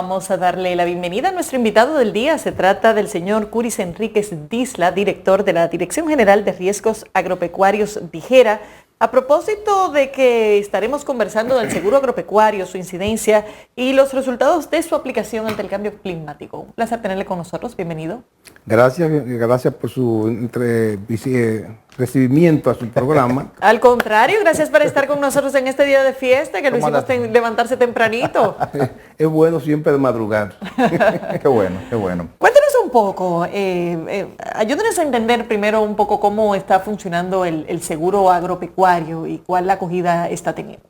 vamos a darle la bienvenida a nuestro invitado del día. Se trata del señor Curis Enríquez Disla, director de la Dirección General de Riesgos Agropecuarios DIGERA. A propósito de que estaremos conversando del seguro agropecuario, su incidencia y los resultados de su aplicación ante el cambio climático. Un placer tenerle con nosotros. Bienvenido. Gracias por su recibimiento a su programa. Al contrario, gracias por estar con nosotros en este día de fiesta, que lo hicimos levantarse tempranito. Es bueno siempre de madrugar. Qué bueno, qué bueno. Cuéntanos un poco, ayúdenos a entender primero un poco cómo está funcionando el seguro agropecuario y cuál la acogida está teniendo.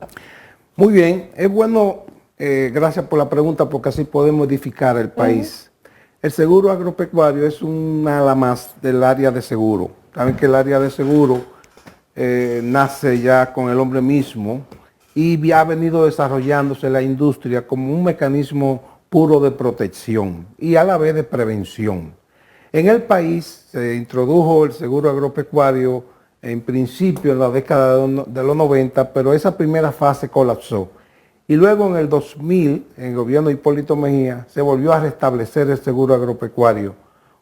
Muy bien, es bueno, gracias por la pregunta, porque así podemos edificar el país. El seguro agropecuario es una ala más del área de seguro. Saben que el área de seguro nace ya con el hombre mismo y ha venido desarrollándose la industria como un mecanismo puro de protección y a la vez de prevención. En el país se introdujo el seguro agropecuario en principio en la década de los 90, pero esa primera fase colapsó. Y luego en el 2000, en el gobierno de Hipólito Mejía, se volvió a restablecer el seguro agropecuario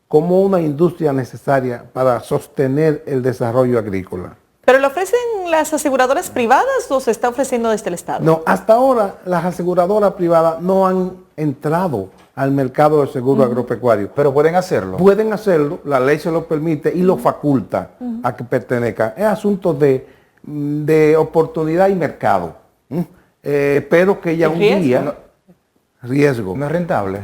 como una industria necesaria para sostener el desarrollo agrícola. ¿Pero lo ofrecen las aseguradoras privadas o se está ofreciendo desde el Estado? No, hasta ahora las aseguradoras privadas no han entrado al mercado del seguro agropecuario. ¿Pero pueden hacerlo? Pueden hacerlo, la ley se lo permite y lo faculta a que pertenezcan. Es asunto de oportunidad y mercado. Espero que ya un día... Riesgo. ¿No es rentable?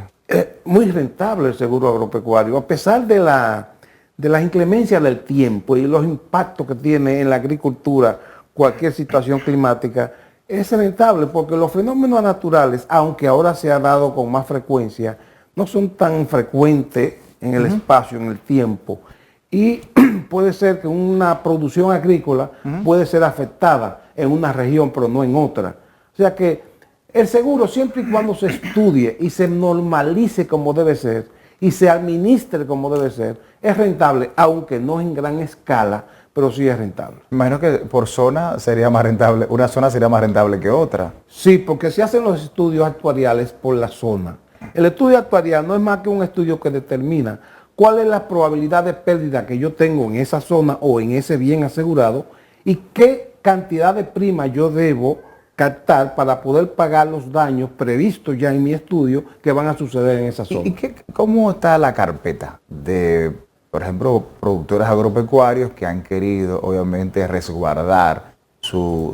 Muy rentable el seguro agropecuario, a pesar de las inclemencias del tiempo y los impactos que tiene en la agricultura cualquier situación climática. Es rentable porque los fenómenos naturales, aunque ahora se ha dado con más frecuencia, no son tan frecuentes en el espacio, en el tiempo. Y puede ser que una producción agrícola puede ser afectada en una región, pero no en otra. O sea que el seguro, siempre y cuando se estudie y se normalice como debe ser y se administre como debe ser, es rentable, aunque no en gran escala, pero sí es rentable. Imagino que por zona sería más rentable, una zona sería más rentable que otra. Sí, porque se hacen los estudios actuariales por la zona. El estudio actuarial no es más que un estudio que determina cuál es la probabilidad de pérdida que yo tengo en esa zona o en ese bien asegurado y qué cantidad de prima yo debo captar para poder pagar los daños previstos ya en mi estudio que van a suceder en esa zona. ¿Y cómo está la carpeta de, por ejemplo, productores agropecuarios que han querido, obviamente, resguardar su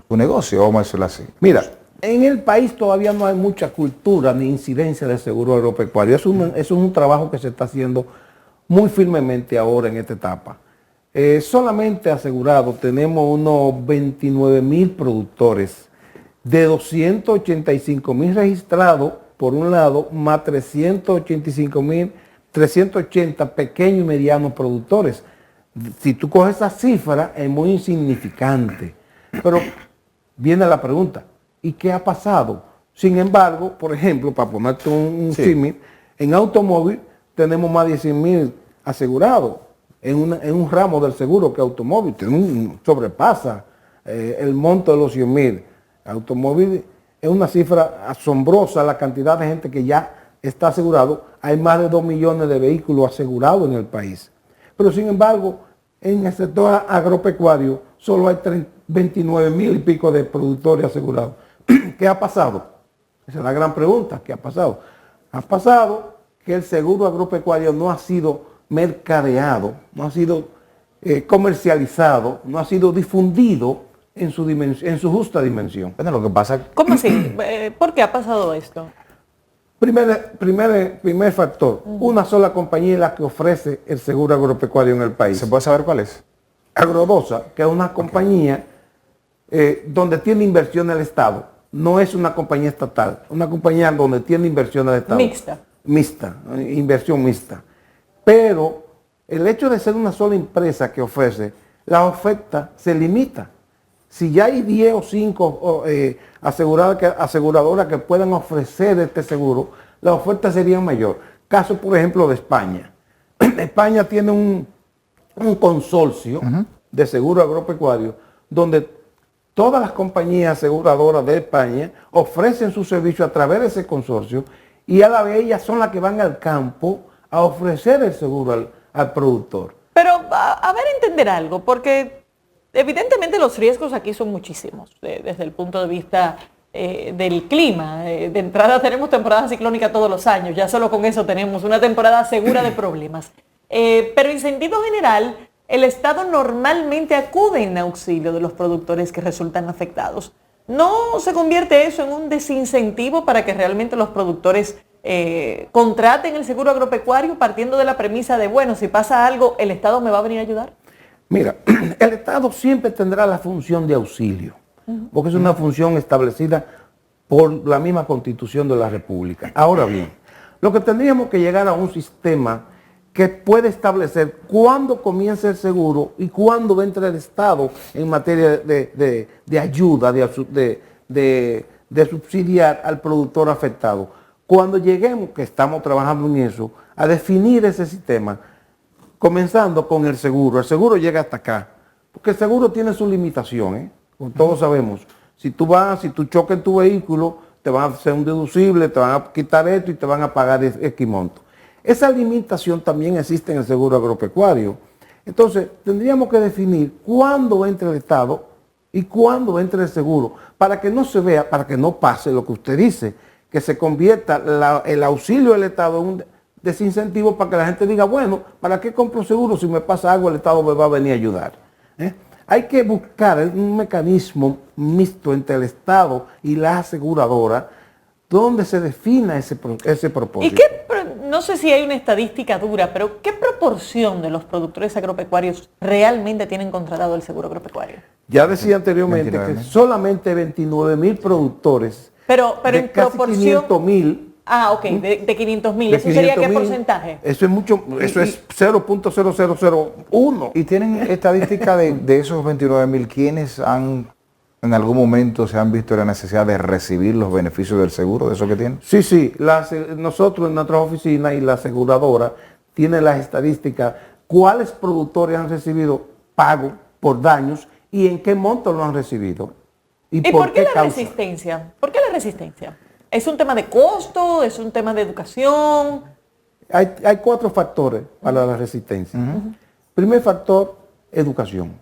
negocio, vamos a decirlo así? Mira, en el país todavía no hay mucha cultura ni incidencia de seguro agropecuario. Es un trabajo que se está haciendo muy firmemente ahora en esta etapa. Solamente asegurado tenemos unos 29,000 productores, de 285,000 registrados por un lado, más 380 pequeños y medianos productores. Si tú coges esa cifra, es muy insignificante. Pero viene la pregunta, ¿y qué ha pasado? Sin embargo, por ejemplo, para ponerte un símil, en automóvil tenemos más de 100,000 asegurados. En un ramo del seguro que automóvil sobrepasa el monto de los 100,000. Automóvil es una cifra asombrosa, la cantidad de gente que ya está asegurado. Hay más de 2 millones de vehículos asegurados en el país. Pero sin embargo, en el sector agropecuario solo hay 29,000 y pico de productores asegurados. ¿Qué ha pasado? Esa es la gran pregunta. ¿Qué ha pasado? Ha pasado que el seguro agropecuario no ha sido mercadeado, no ha sido comercializado, no ha sido difundido en su justa dimensión. Bueno, lo que pasa... ¿Cómo así? ¿Por qué ha pasado esto? Primer factor, una sola compañía es la que ofrece el seguro agropecuario en el país. ¿Se puede saber cuál es? Agrodosa, que es una compañía donde tiene inversión el Estado. No es una compañía estatal, una compañía donde tiene inversión el Estado. Mixta, inversión mixta. Pero el hecho de ser una sola empresa que ofrece, la oferta se limita. Si ya hay 10 o 5 aseguradoras que puedan ofrecer este seguro, la oferta sería mayor. Caso, por ejemplo, de España. España tiene un consorcio de seguro agropecuario donde todas las compañías aseguradoras de España ofrecen su servicio a través de ese consorcio y a la vez ellas son las que van al campo a ofrecer el seguro al productor. Pero a ver, entender algo, porque evidentemente los riesgos aquí son muchísimos, desde el punto de vista del clima. De entrada tenemos temporada ciclónica todos los años, ya solo con eso tenemos una temporada segura de problemas. Pero en sentido general, el Estado normalmente acude en auxilio de los productores que resultan afectados. ¿No se convierte eso en un desincentivo para que realmente los productores contraten el seguro agropecuario partiendo de la premisa de, bueno, si pasa algo, el Estado me va a venir a ayudar? Mira, el Estado siempre tendrá la función de auxilio, porque es una función establecida por la misma Constitución de la República. Ahora bien, lo que tendríamos que llegar a un sistema que puede establecer cuándo comienza el seguro y cuándo entra el Estado en materia de ayuda, de subsidiar al productor afectado. Cuando lleguemos, que estamos trabajando en eso, a definir ese sistema, comenzando con el seguro. El seguro llega hasta acá, porque el seguro tiene sus limitaciones, como todos sabemos. Si tú chocas en tu vehículo, te van a hacer un deducible, te van a quitar esto y te van a pagar X monto. Esa limitación también existe en el seguro agropecuario. Entonces, tendríamos que definir cuándo entra el Estado y cuándo entra el seguro, para que no se vea, para que no pase lo que usted dice, que se convierta el auxilio del Estado en un desincentivo para que la gente diga, bueno, ¿para qué compro seguro si me pasa algo el Estado me va a venir a ayudar? Hay que buscar un mecanismo mixto entre el Estado y la aseguradora donde se defina ese propósito. ¿Y no sé si hay una estadística dura, pero qué proporción de los productores agropecuarios realmente tienen contratado el seguro agropecuario? Ya decía anteriormente que solamente 29,000 productores, pero de en casi proporción... 500,000. Ah, ok, de 500,000. ¿Eso sería qué porcentaje? Eso es mucho, eso es 0.0001. ¿Y tienen estadística de esos 29,000 quienes en algún momento se han visto la necesidad de recibir los beneficios del seguro, de eso que tienen? Sí. Nosotros en nuestras oficinas y la aseguradora tienen las estadísticas, cuáles productores han recibido pago por daños y en qué monto lo han recibido. ¿Y por qué la resistencia? ¿Por qué la resistencia? ¿Es un tema de costo? ¿Es un tema de educación? Hay 4 factores para la resistencia. Primer factor, educación,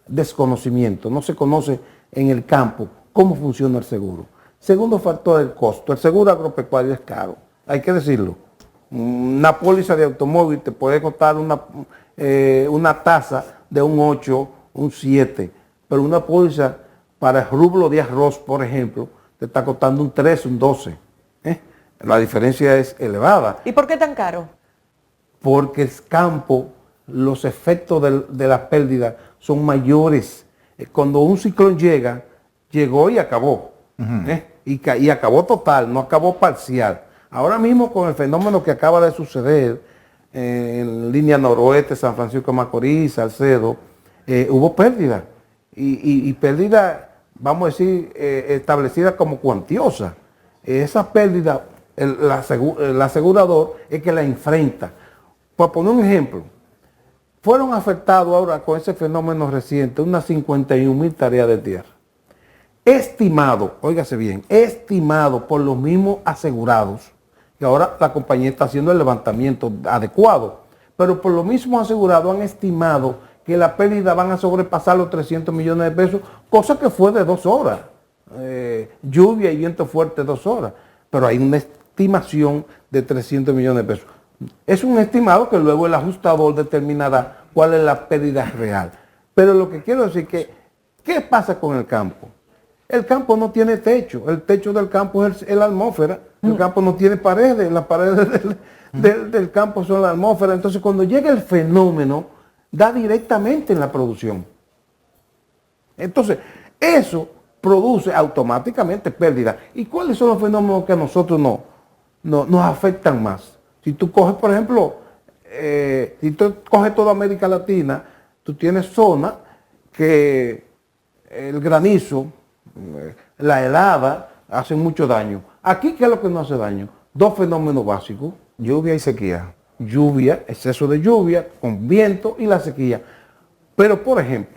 desconocimiento. No se conoce en el campo cómo funciona el seguro. Segundo factor, el costo. El seguro agropecuario es caro, hay que decirlo. Una póliza de automóvil te puede costar una tasa de un 8, un 7, pero una póliza para el rublo de arroz, por ejemplo, te está costando un 13, un 12. La diferencia es elevada. ¿Y por qué tan caro? Porque el campo, los efectos de la pérdida son mayores. Cuando un ciclón llegó y acabó. Y acabó total, no acabó parcial. Ahora mismo con el fenómeno que acaba de suceder en línea noroeste, San Francisco de Macorís, Salcedo, hubo pérdida. Y pérdida, vamos a decir, establecida como cuantiosa. Esa pérdida, el asegurador es que la enfrenta. Para poner un ejemplo, fueron afectados ahora con ese fenómeno reciente unas 51,000 tareas de tierra. Estimado, óigase bien, estimado por los mismos asegurados, que ahora la compañía está haciendo el levantamiento adecuado, pero por los mismos asegurados han estimado que la pérdida van a sobrepasar los 300 millones de pesos, cosa que fue de 2 horas. Lluvia y viento fuerte 2 horas, pero hay una estimación de 300 millones de pesos. Es un estimado que luego el ajustador determinará cuál es la pérdida real. Pero lo que quiero decir que, ¿qué pasa con el campo? El campo no tiene techo, el techo del campo es la atmósfera, el campo no tiene paredes, las paredes del campo son la atmósfera. Entonces cuando llega el fenómeno, da directamente en la producción. Entonces, eso produce automáticamente pérdida. ¿Y cuáles son los fenómenos que a nosotros nos afectan más? Si tú coges, por ejemplo, si tú coges toda América Latina, tú tienes zonas que el granizo, la helada, hacen mucho daño. Aquí, ¿qué es lo que no hace daño? 2 fenómenos básicos. Lluvia y sequía. Lluvia, exceso de lluvia, con viento y la sequía. Pero, por ejemplo,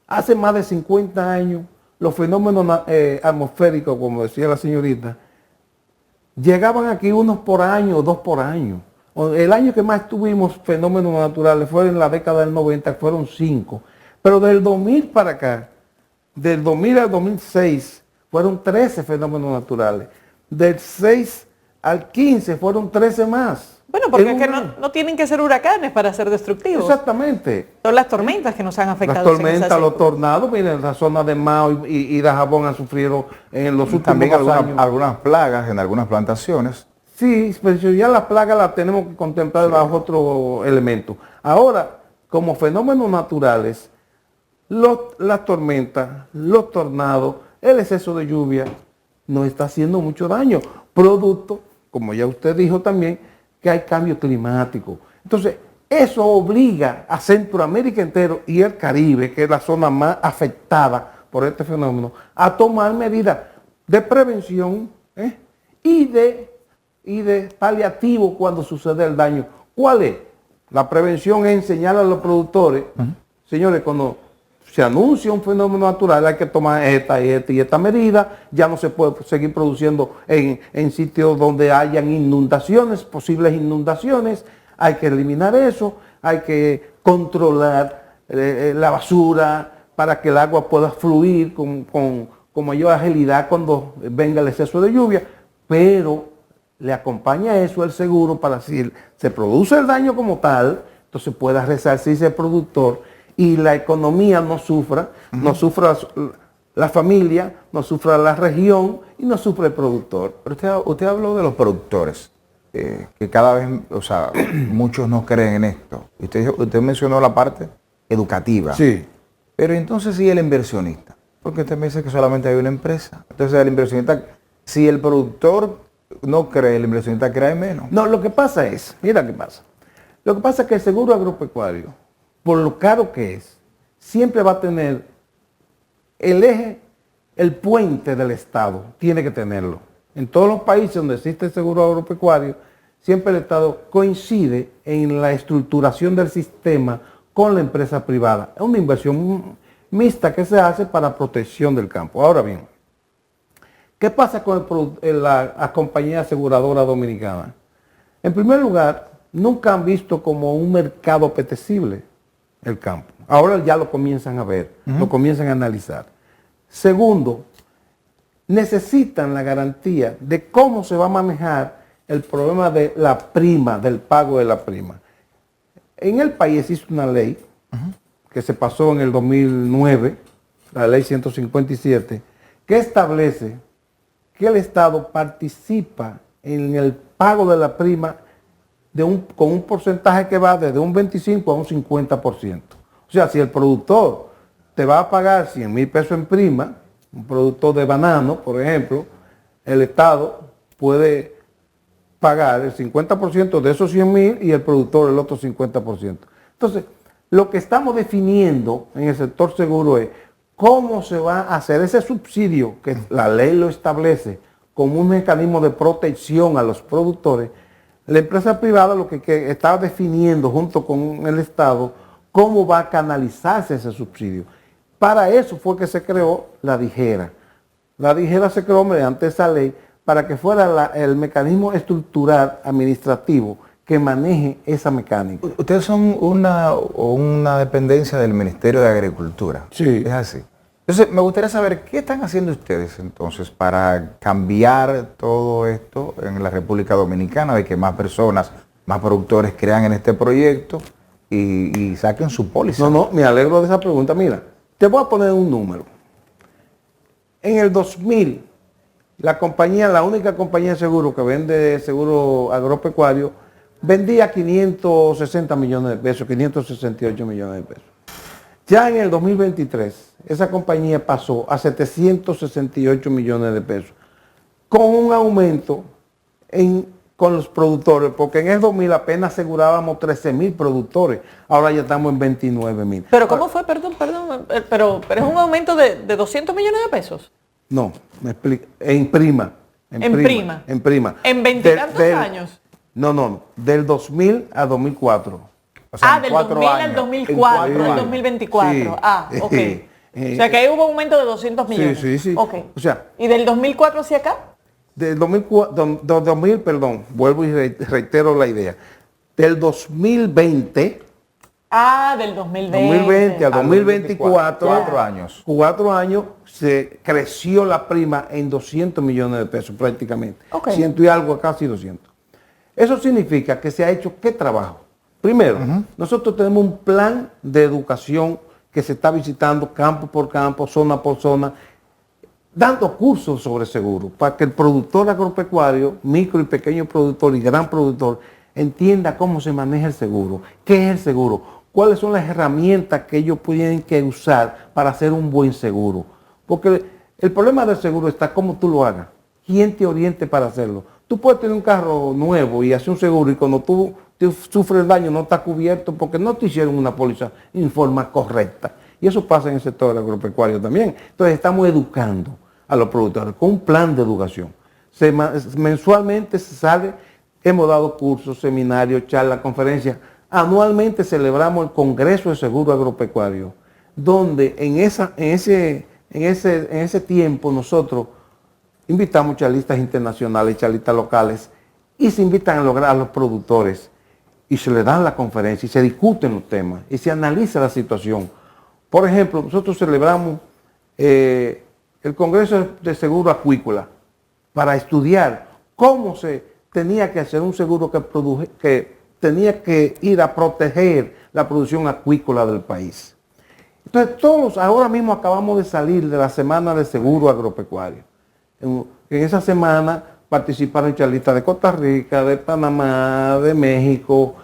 Hace más de 50 años, los fenómenos atmosféricos, como decía la señorita, llegaban aquí unos por año, 2 por año. El año que más tuvimos fenómenos naturales fue en la década del 90, fueron 5. Pero del 2000 para acá, del 2000 al 2006, fueron 13 fenómenos naturales. Del 6 al 15 fueron 13 más. Bueno, porque es que no tienen que ser huracanes para ser destructivos. Exactamente. Son las tormentas que nos han afectado. Las tormentas, los tornados, miren, la zona de Mao y Dajabón han sufrido en los últimos También años. algunas plagas en algunas plantaciones. Sí, pero ya las plagas las tenemos que contemplar bajo otro elemento. Ahora, como fenómenos naturales, las tormentas, los tornados, el exceso de lluvia nos está haciendo mucho daño. Producto, como ya usted dijo también, que hay cambio climático. Entonces, eso obliga a Centroamérica entero y el Caribe, que es la zona más afectada por este fenómeno, a tomar medidas de prevención y de paliativo cuando sucede el daño. ¿Cuál es? La prevención es enseñar a los productores, señores, cuando se anuncia un fenómeno natural hay que tomar esta y esta medida, ya no se puede seguir produciendo en sitios donde hayan inundaciones, posibles inundaciones, hay que eliminar eso, hay que controlar la basura para que el agua pueda fluir con mayor agilidad cuando venga el exceso de lluvia, pero le acompaña eso el seguro para si se produce el daño como tal, entonces pueda resarcirse el productor y la economía no sufra, no sufra la familia, no sufra la región y no sufre el productor. Pero usted habló de los productores, que cada vez, o sea, muchos no creen en esto. Usted mencionó la parte educativa. Sí. Pero entonces, ¿y el inversionista? Porque usted me dice que solamente hay una empresa. Entonces, el inversionista, si el productor no cree, el inversionista cree menos. No, lo que pasa es, mira qué pasa. Lo que pasa es que el seguro agropecuario, por lo caro que es, siempre va a tener el eje, el puente del Estado, tiene que tenerlo. En todos los países donde existe el seguro agropecuario, siempre el Estado coincide en la estructuración del sistema con la empresa privada. Es una inversión mixta que se hace para protección del campo. Ahora bien, ¿qué pasa con la compañía aseguradora dominicana? En primer lugar, nunca han visto como un mercado apetecible el campo. Ahora ya lo comienzan a ver, lo comienzan a analizar. Segundo, necesitan la garantía de cómo se va a manejar el problema de la prima, del pago de la prima. En el país existe una ley que se pasó en el 2009, la ley 157, que establece que el Estado participa en el pago de la prima con un porcentaje que va desde un 25 a un 50%. O sea, si el productor te va a pagar 100,000 pesos en prima, un productor de banano, por ejemplo, el Estado puede pagar el 50% de esos 100,000 y el productor el otro 50%. Entonces, lo que estamos definiendo en el sector seguro es cómo se va a hacer ese subsidio que la ley lo establece como un mecanismo de protección a los productores. La empresa privada lo que está definiendo junto con el Estado cómo va a canalizarse ese subsidio. Para eso fue que se creó la DIJERA. La DIJERA se creó mediante esa ley para que fuera el mecanismo estructural administrativo que maneje esa mecánica. Ustedes son una dependencia del Ministerio de Agricultura. Sí. Es así. Entonces, me gustaría saber qué están haciendo ustedes entonces para cambiar todo esto en la República Dominicana, de que más personas, más productores crean en este proyecto y saquen su póliza. No, me alegro de esa pregunta. Mira, te voy a poner un número. En el 2000, la única compañía de seguro que vende seguro agropecuario, vendía 560 millones de pesos, 568 millones de pesos. Ya en el 2023, esa compañía pasó a 768 millones de pesos, con un aumento con los productores, porque en el 2000 apenas asegurábamos 13,000 productores, ahora ya estamos en 29,000. ¿Pero cómo fue? Perdón, pero es un aumento de 200 millones de pesos. No, me explico, en prima. En prima. ¿En 20 y tantos años? No, del 2000 a 2004. O sea, Del 2000 al 2004, al 2024. Sí. Ok. O sea que ahí hubo un aumento de 200 millones. Sí. Ok. O sea, ¿Y del 2004 hacia acá? del 2000, perdón, vuelvo y reitero la idea. Del 2020 Del 2020. al 2024, 4 años. 4 años, se creció la prima en 200 millones de pesos prácticamente. Ok. 100 y algo, casi 200. Eso significa que se ha hecho ¿qué trabajo? Primero, nosotros tenemos un plan de educación que se está visitando campo por campo, zona por zona, dando cursos sobre seguro, para que el productor agropecuario, micro y pequeño productor y gran productor, entienda cómo se maneja el seguro, qué es el seguro, cuáles son las herramientas que ellos tienen que usar para hacer un buen seguro. Porque el problema del seguro está cómo tú lo hagas, quién te oriente para hacerlo. Tú puedes tener un carro nuevo y hacer un seguro y cuando tú sufres daño no está cubierto porque no te hicieron una póliza en forma correcta. Y eso pasa en el sector agropecuario también. Entonces estamos educando a los productores con un plan de educación. Mensualmente se sale, hemos dado cursos, seminarios, charlas, conferencias. Anualmente celebramos el Congreso de Seguro Agropecuario, donde en ese tiempo nosotros invitamos charlistas internacionales, charlistas locales, y se invitan a los productores, y se les dan la conferencia, y se discuten los temas, y se analiza la situación. Por ejemplo, nosotros celebramos el Congreso de Seguro Acuícola, para estudiar cómo se tenía que hacer un seguro que tenía que ir a proteger la producción acuícola del país. Entonces, ahora mismo acabamos de salir de la Semana de Seguro Agropecuario. En esa semana participaron charlistas de Costa Rica, de Panamá, de México,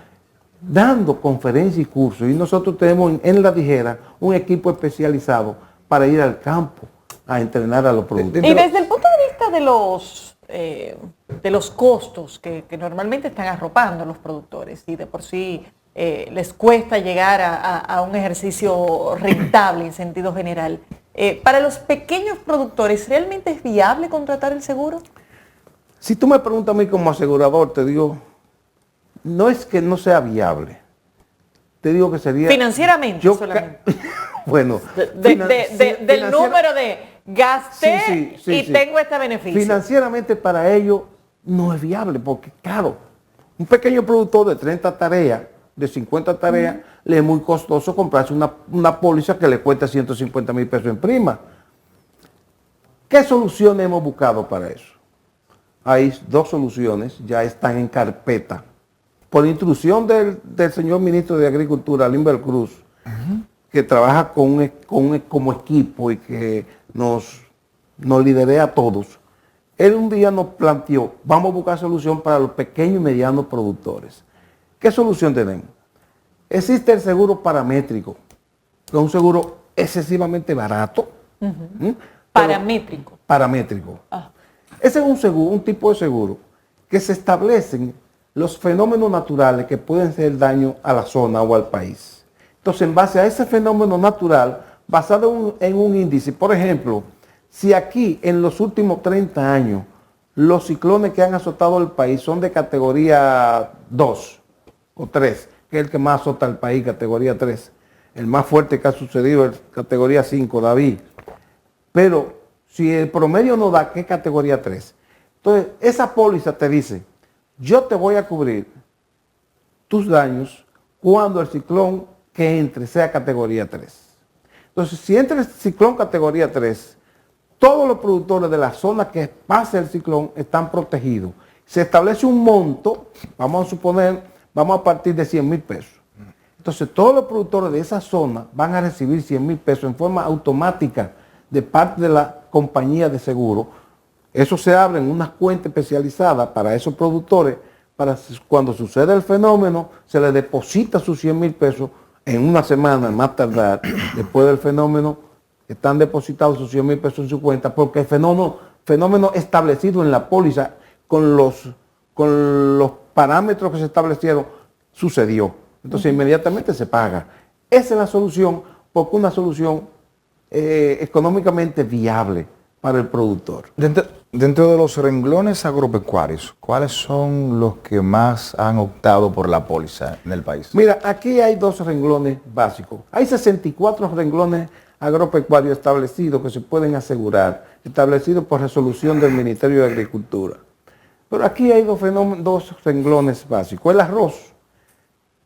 dando conferencias y cursos. Y nosotros tenemos en La Tijera un equipo especializado para ir al campo a entrenar a los productores. Y desde el punto de vista de los costos que normalmente están arropando a los productores y de por sí les cuesta llegar a un ejercicio rentable en sentido general, para los pequeños productores, ¿realmente es viable contratar el seguro? Si tú me preguntas a mí como asegurador, te digo, no es que no sea viable. Te digo que sería... Financieramente solamente. Bueno. Del número de gasté y tengo este beneficio. Financieramente para ellos no es viable porque, claro, un pequeño productor de 30 tareas, de 50 tareas, le es muy costoso comprarse una póliza que le cuesta 150 mil pesos en prima. ¿Qué soluciones hemos buscado para eso? Hay 2 soluciones, ya están en carpeta. Por instrucción del señor ministro de Agricultura, Limber Cruz, que trabaja como equipo y que nos liderea a todos. Él un día nos planteó, vamos a buscar solución para los pequeños y medianos productores. ¿Qué solución tenemos? Existe el seguro paramétrico, que es un seguro excesivamente barato. Paramétrico. Paramétrico. Ese es un seguro, un tipo de seguro que se establecen los fenómenos naturales que pueden hacer daño a la zona o al país. Entonces, en base a ese fenómeno natural, basado en un índice, por ejemplo, si aquí en los últimos 30 años los ciclones que han azotado el país son de categoría 2 o 3, que es el que más azota el país, categoría 3, el más fuerte que ha sucedido es categoría 5, David. Pero si el promedio no da, ¿qué es categoría 3? Entonces, esa póliza te dice, yo te voy a cubrir tus daños cuando el ciclón que entre sea categoría 3. Entonces, si entra el ciclón categoría 3, todos los productores de la zona que pase el ciclón están protegidos. Se establece un monto, vamos a suponer, vamos a partir de 100 mil pesos. Entonces, todos los productores de esa zona van a recibir 100 mil pesos en forma automática de parte de la compañía de seguro. Eso se abre en una cuenta especializada para esos productores, para cuando sucede el fenómeno, se les deposita sus 100 mil pesos en una semana, más tardar, después del fenómeno, están depositados sus 100 mil pesos en su cuenta, porque el fenómeno establecido en la póliza, con los parámetros que se establecieron, sucedió. Entonces inmediatamente se paga. Esa es la solución, porque una solución económicamente viable para el productor. Dentro de los renglones agropecuarios, ¿cuáles son los que más han optado por la póliza en el país? Mira, aquí hay 2 renglones básicos. Hay 64 renglones agropecuarios establecidos que se pueden asegurar, establecidos por resolución del Ministerio de Agricultura. Pero aquí hay dos renglones básicos. El arroz,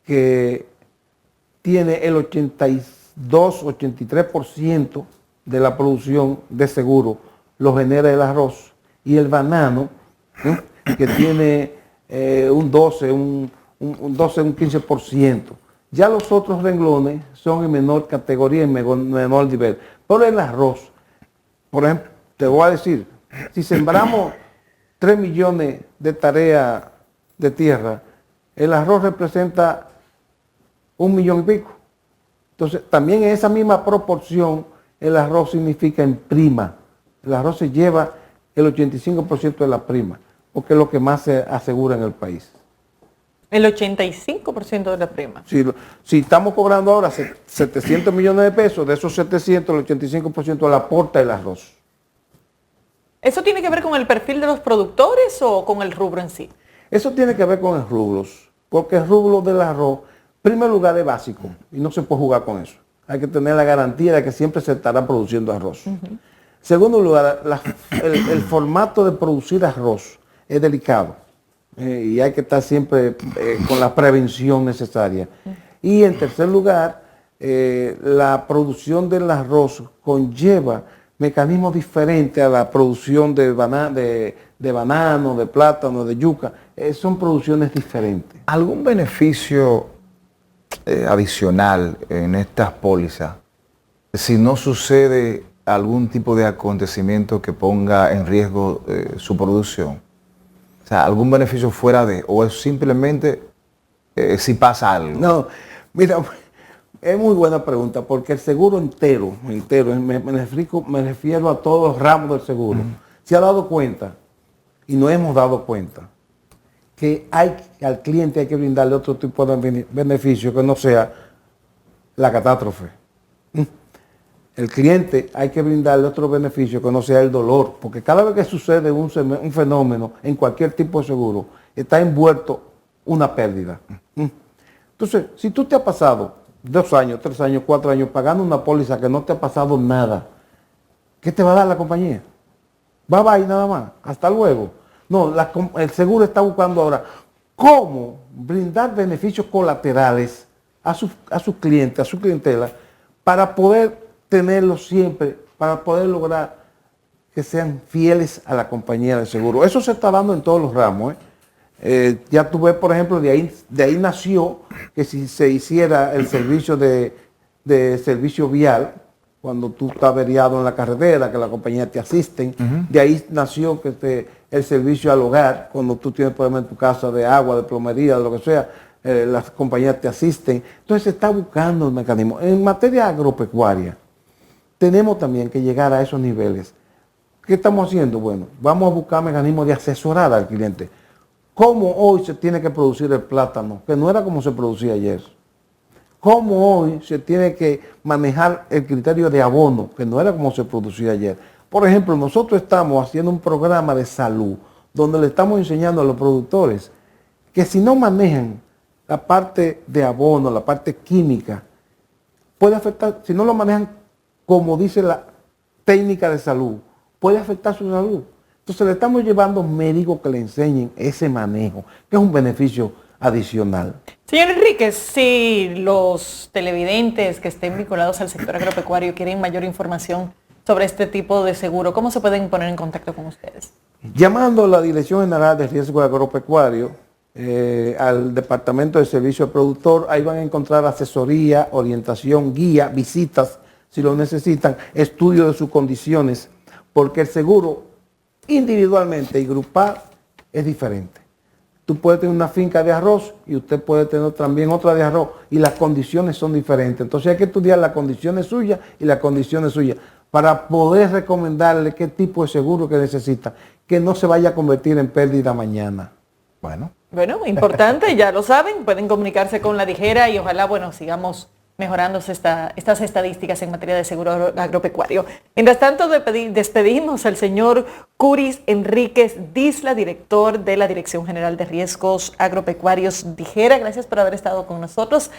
que tiene el 82-83% de la producción de seguro, lo genera el arroz, y el banano, que tiene un 15%. Ya los otros renglones son en menor categoría, en menor nivel. Pero el arroz, por ejemplo, te voy a decir, si sembramos 3 millones de tareas de tierra, el arroz representa 1 millón y pico. Entonces, también en esa misma proporción, el arroz significa en prima. El arroz se lleva el 85% de la prima, porque es lo que más se asegura en el país. El 85% de la prima. Si estamos cobrando ahora 700 millones de pesos, de esos 700, el 85% la aporta el arroz. ¿Eso tiene que ver con el perfil de los productores o con el rubro en sí? Eso tiene que ver con el rubros, porque el rubro del arroz, en primer lugar, es básico y no se puede jugar con eso. Hay que tener la garantía de que siempre se estará produciendo arroz. Segundo lugar, el formato de producir arroz es delicado y hay que estar siempre con la prevención necesaria. Y en tercer lugar, la producción del arroz conlleva mecanismos diferentes a la producción de banano, de plátano, de yuca. Son producciones diferentes. ¿Algún beneficio adicional en estas pólizas si no sucede algún tipo de acontecimiento que ponga en riesgo su producción? O sea, ¿algún beneficio fuera de, o es simplemente si pasa algo? No, mira, es muy buena pregunta, porque el seguro entero, me refiero a todos los ramos del seguro, se ha dado cuenta, y nos hemos dado cuenta, que al cliente hay que brindarle otro tipo de beneficio que no sea la catástrofe. El cliente hay que brindarle otro beneficio que no sea el dolor, porque cada vez que sucede un fenómeno en cualquier tipo de seguro, está envuelto una pérdida. Entonces, si tú te has pasado 2 años, 3 años, 4 años pagando una póliza que no te ha pasado nada, ¿qué te va a dar la compañía? Bye bye nada más, hasta luego. No, el seguro está buscando ahora cómo brindar beneficios colaterales a sus clientes, a su clientela, para poder tenerlos siempre, para poder lograr que sean fieles a la compañía de seguro. Eso se está dando en todos los ramos. Ya tú ves, por ejemplo, de ahí nació que si se hiciera el servicio de servicio vial, cuando tú estás averiado en la carretera, que la compañía te asisten. De ahí nació que el servicio al hogar, cuando tú tienes problemas en tu casa de agua, de plomería, de lo que sea, las compañías te asisten. Entonces se está buscando el mecanismo. En materia agropecuaria, tenemos también que llegar a esos niveles. ¿Qué estamos haciendo? Bueno, vamos a buscar mecanismos de asesorar al cliente. ¿Cómo hoy se tiene que producir el plátano? Que no era como se producía ayer. ¿Cómo hoy se tiene que manejar el criterio de abono? Que no era como se producía ayer. Por ejemplo, nosotros estamos haciendo un programa de salud donde le estamos enseñando a los productores que si no manejan la parte de abono, la parte química, puede afectar, si no lo manejan como dice la técnica de salud, puede afectar su salud. Entonces le estamos llevando médicos que le enseñen ese manejo, que es un beneficio adicional. Señor Enríquez, si los televidentes que estén vinculados al sector agropecuario quieren mayor información sobre este tipo de seguro, ¿cómo se pueden poner en contacto con ustedes? Llamando a la Dirección General de Riesgo Agropecuario, al Departamento de Servicio al Productor, ahí van a encontrar asesoría, orientación, guía, visitas, si lo necesitan, estudio de sus condiciones, porque el seguro individualmente y grupal es diferente. Tú puedes tener una finca de arroz y usted puede tener también otra de arroz y las condiciones son diferentes. Entonces hay que estudiar las condiciones suyas y las condiciones suyas para poder recomendarle qué tipo de seguro que necesita, que no se vaya a convertir en pérdida mañana. Bueno, importante, ya lo saben, pueden comunicarse con la Dijera y ojalá, bueno, sigamos mejorando estas estadísticas en materia de seguro agropecuario. Mientras tanto, despedimos al señor Curis Enríquez Disla, director de la Dirección General de Riesgos Agropecuarios Dijera. Gracias por haber estado con nosotros.